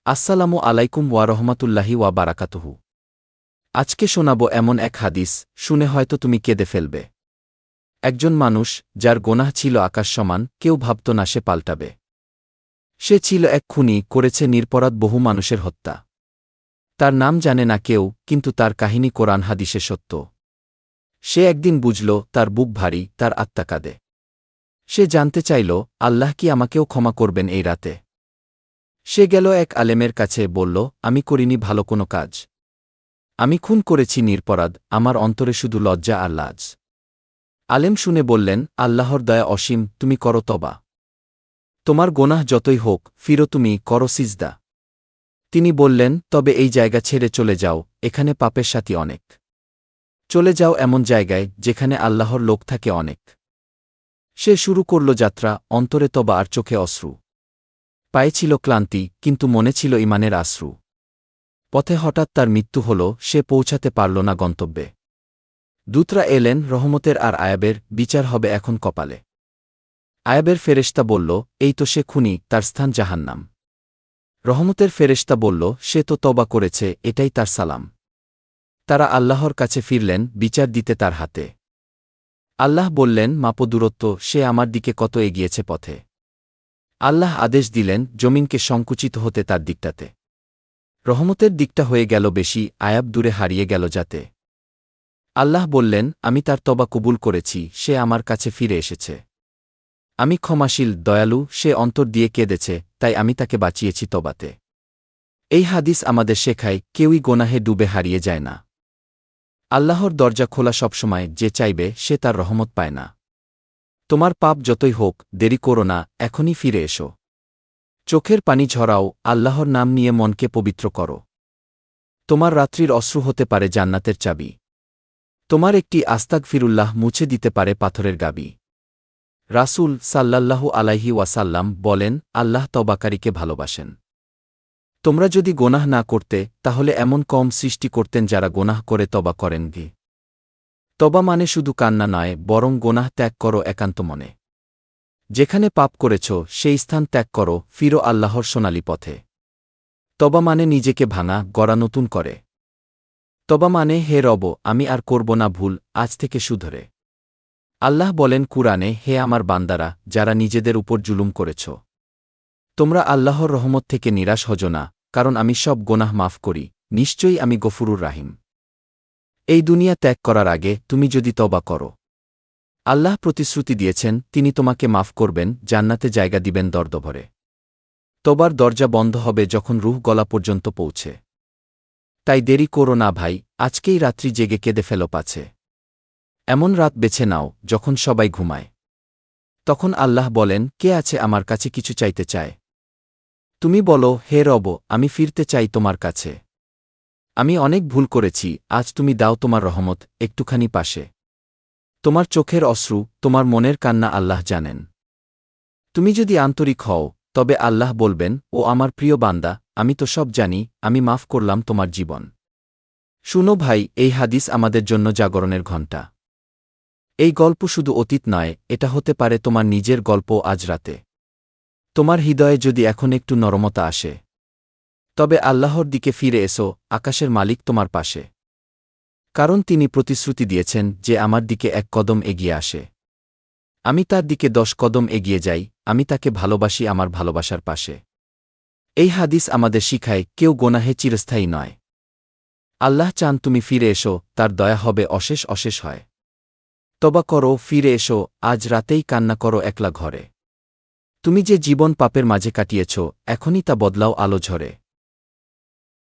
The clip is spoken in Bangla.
আসসালামু আলাইকুম ওয়া রহমাতুল্লাহি ওয়া বারাকাতুহু। আজকে শোনাব এমন এক হাদিস, শুনে হয়তো তুমি কেঁদে ফেলবে। একজন মানুষ, যার গোনাহ ছিল আকাশ সমান, কেউ ভাবত না সে পাল্টাবে। সে ছিল এক খুনি, করেছে নিরপরাধ বহু মানুষের হত্যা। তার নাম জানে না কেউ, কিন্তু তার কাহিনী কোরআন হাদিসে সত্য। সে একদিন বুঝল, তার বুক ভারী, তার আত্মা কাঁদে। সে জানতে চাইল, আল্লাহ কি আমাকেও ক্ষমা করবেন এই রাতে? সে গেল এক আলেমের কাছে, বলল, আমি করিনি ভালো কোনো কাজ। আমি খুন করেছি নিরপরাধ, আমার অন্তরে শুধু লজ্জা আর লাজ। আলেম শুনে বললেন, আল্লাহর দয়া অসীম, তুমি করো তবা। তোমার গোনাহ যতই হোক, ফিরো, তুমি করো সিজদা। তিনি বললেন, তবে এই জায়গা ছেড়ে চলে যাও, এখানে পাপের সাথী অনেক। চলে যাও এমন জায়গায়, যেখানে আল্লাহর লোক থাকে অনেক। সে শুরু করল যাত্রা, অন্তরে তবা আর চোখে অশ্রু। পায়ে ছিল ক্লান্তি, কিন্তু মনে ছিল ইমানের আশ্রু। পথে হঠাৎ তার মৃত্যু হল, সে পৌঁছাতে পারল না গন্তব্যে। দূতরা এলেন, রহমতের আর আয়াবের বিচার হবে এখন কপালে। আয়াবের ফেরেশতা বলল, এই তো সে খুনি, তার স্থান জাহান্নাম। রহমতের ফেরেশতা বলল, সে তো তওবা করেছে, এটাই তার সালাম। তারা আল্লাহর কাছে ফিরলেন, বিচার দিতে তার হাতে। আল্লাহ বললেন, মাপো দূরত্ব, সে আমার দিকে কত এগিয়েছে পথে। আল্লাহ আদেশ দিলেন, জমিনকে সংকুচিত হতে তার দিকটাতে। রহমতের দিকটা হয়ে গেল বেশি, আয়াব দূরে হারিয়ে গেল যাতে। আল্লাহ বললেন, আমি তার তবা কবুল করেছি, সে আমার কাছে ফিরে এসেছে। আমি ক্ষমাশীল, দয়ালু, সে অন্তর দিয়ে কেঁদেছে, তাই আমি তাকে বাঁচিয়েছি তবাতে। এই হাদিস আমাদের শেখায়, কেউই গোনাহে ডুবে হারিয়ে যায় না। আল্লাহর দরজা খোলা সবসময়, যে চাইবে সে তার রহমত পায় না। তোমার পাপ যতই হোক, দেরি করো না, এখনই ফিরে এসো। চোখের পানি ঝরাও, আল্লাহর নাম নিয়ে মনকে পবিত্র করো। তোমার রাত্রির অশ্রু হতে পারে জান্নাতের চাবি। তোমার একটি আস্তাগফিরুল্লাহ মুছে দিতে পারে পাথরের গাবি। রাসূল সাল্লাল্লাহু আলাইহি ওয়াসাল্লাম বলেন, আল্লাহ তওবাকারীকে ভালোবাসেন। তোমরা যদি গোনাহ না করতে, তাহলে এমন কওম সৃষ্টি করতেন যারা গোনাহ করে তওবা করেন গে। তওবা মানে শুধু কান্না নয়, বরং গোনাহ ত্যাগ করো একান্ত মনে। যেখানে পাপ করেছ, সেই স্থান ত্যাগ করো, ফিরো আল্লাহর সোনালি পথে। তওবা মানে নিজেকে ভাঙা, গড়া নতুন করে। তওবা মানে, হে রব, আমি আর করব না ভুল, আজ থেকে শুধরে। আল্লাহ বলেন কুরআনে, হে আমার বান্দারা, যারা নিজেদের উপর জুলুম করেছ, তোমরা আল্লাহর রহমত থেকে নিরাশ হজো না, কারণ আমি সব গোনাহ মাফ করি, নিশ্চয়ই আমি গফুরুর রাহিম। এই দুনিয়া ত্যাগ করার আগে তুমি যদি তওবা করো, আল্লাহ প্রতিশ্রুতি দিয়েছেন, তিনি তোমাকে মাফ করবেন, জান্নাতে জায়গা দিবেন দরদভরে। তওবার দরজা বন্ধ হবে যখন রূহ গলা পর্যন্ত পৌঁছে। তাই দেরি করো না ভাই, আজকেই রাত্রি জেগে কেঁদে ফেলো পাছে। এমন রাত বেছে নাও, যখন সবাই ঘুমায়। তখন আল্লাহ বলেন, কে আছে আমার কাছে কিছু চাইতে চায়? তুমি বলো, হে রব, আমি ফিরতে চাই তোমার কাছে। আমি অনেক ভুল করেছি, আজ তুমি দাও তোমার রহমত, একটুখানি পাশে। তোমার চোখের অশ্রু, তোমার মনের কান্না আল্লাহ জানেন। তুমি যদি আন্তরিক হও, তবে আল্লাহ বলবেন, ও আমার প্রিয় বান্দা, আমি তো সব জানি, আমি মাফ করলাম তোমার জীবন। শুনো ভাই, এই হাদিস আমাদের জন্য জাগরণের ঘণ্টা। এই গল্প শুধু অতীত নয়, এটা হতে পারে তোমার নিজের গল্প আজ রাতে। তোমার হৃদয়ে যদি এখন একটু নরমতা আসে, তবে আল্লাহর দিকে ফিরে এসো, আকাশের মালিক তোমার পাশে। কারণ তিনি প্রতিশ্রুতি দিয়েছেন, যে আমার দিকে এক কদম এগিয়ে আসে, আমি তার দিকে 10 কদম এগিয়ে যাই, আমি তাকে ভালোবাসি আমার ভালোবাসার পাশে। এই হাদিস আমাদের শিখায়, কেউ গোনাহে চিরস্থায়ী নয়। আল্লাহ চান তুমি ফিরে এসো, তার দয়া হবে অশেষ অশেষ হয়। তবা করো, ফিরে এসো, আজ রাতেই কান্না করো একলা ঘরে। তুমি যে জীবন পাপের মাঝে কাটিয়েছ, এখনই তা বদলাও আলো ঝরে।